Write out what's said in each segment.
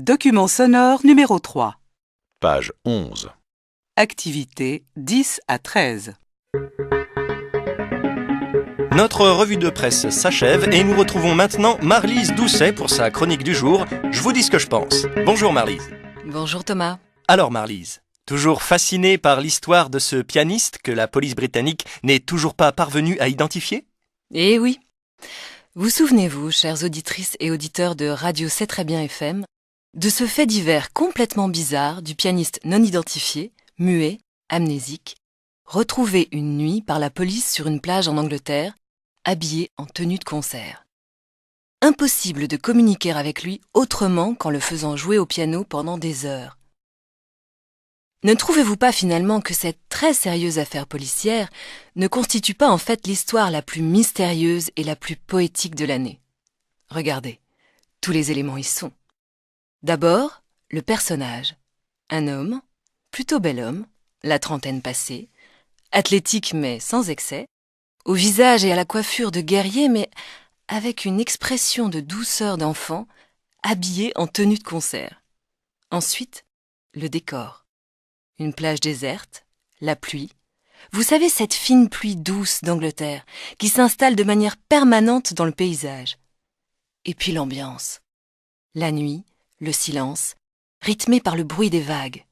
Document sonore numéro 3. Page 11. Activité 10 à 13. Notre revue de presse s'achève et nous retrouvons maintenant Marlise Doucet pour sa chronique du jour. Je vous dis ce que je pense. Bonjour Marlise. Bonjour Thomas. Alors Marlise, toujours fascinée par l'histoire de ce pianiste que la police britannique n'est toujours pas parvenue à identifier ? Eh oui. Vous souvenez-vous, chères auditrices et auditeurs de Radio C'est Très Bien FM, de ce fait divers complètement bizarre du pianiste non identifié, muet, amnésique, retrouvé une nuit par la police sur une plage en Angleterre, habillé en tenue de concert. Impossible de communiquer avec lui autrement qu'en le faisant jouer au piano pendant des heures. Ne trouvez-vous pas finalement que cette très sérieuse affaire policière ne constitue pas en fait l'histoire la plus mystérieuse et la plus poétique de l'année ? Regardez, tous les éléments y sont. D'abord, le personnage. Un homme, plutôt bel homme, la trentaine passée, athlétique mais sans excès, au visage et à la coiffure de guerrier mais avec une expression de douceur d'enfant, habillé en tenue de concert. Ensuite, le décor. Une plage déserte, la pluie. Vous savez, cette fine pluie douce d'Angleterre qui s'installe de manière permanente dans le paysage. Et puis l'ambiance. La nuit, le silence, rythmé par le bruit des vagues.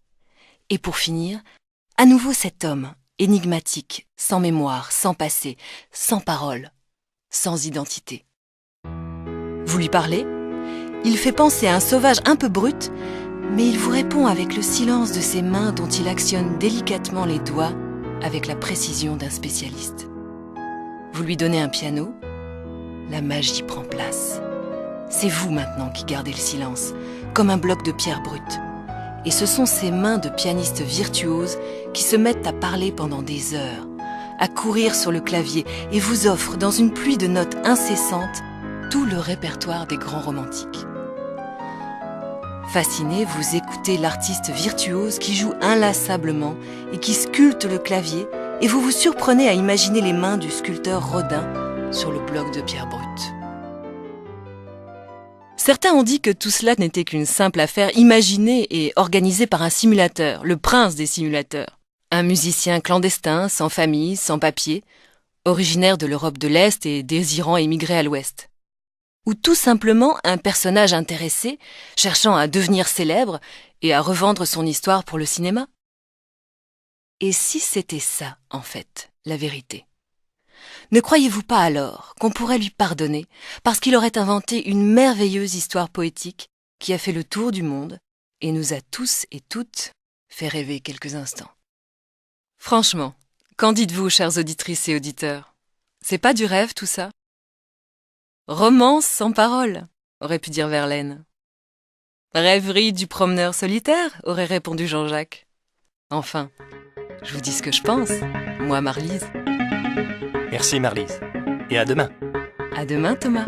Et pour finir, à nouveau cet homme, énigmatique, sans mémoire, sans passé, sans parole, sans identité. Vous lui parlez ? Il fait penser à un sauvage un peu brut, mais il vous répond avec le silence de ses mains dont il actionne délicatement les doigts avec la précision d'un spécialiste. Vous lui donnez un piano, la magie prend place. C'est vous maintenant qui gardez le silence, comme un bloc de pierre brute. Et ce sont ces mains de pianiste virtuose qui se mettent à parler pendant des heures, à courir sur le clavier et vous offrent dans une pluie de notes incessantes tout le répertoire des grands romantiques. Fasciné, vous écoutez l'artiste virtuose qui joue inlassablement et qui sculpte le clavier et vous vous surprenez à imaginer les mains du sculpteur Rodin sur le bloc de pierre brute. Certains ont dit que tout cela n'était qu'une simple affaire imaginée et organisée par un simulateur, le prince des simulateurs. Un musicien clandestin, sans famille, sans papier, originaire de l'Europe de l'Est et désirant émigrer à l'Ouest. Ou tout simplement un personnage intéressé, cherchant à devenir célèbre et à revendre son histoire pour le cinéma. Et si c'était ça, en fait, la vérité ? Ne croyez-vous pas alors qu'on pourrait lui pardonner parce qu'il aurait inventé une merveilleuse histoire poétique qui a fait le tour du monde et nous a tous et toutes fait rêver quelques instants ? Franchement, qu'en dites-vous, chères auditrices et auditeurs ? C'est pas du rêve tout ça ? Romance sans parole, aurait pu dire Verlaine. Rêverie du promeneur solitaire, aurait répondu Jean-Jacques. Enfin, je vous dis ce que je pense, moi Marlise. Merci Marlise. Et à demain. À demain Thomas.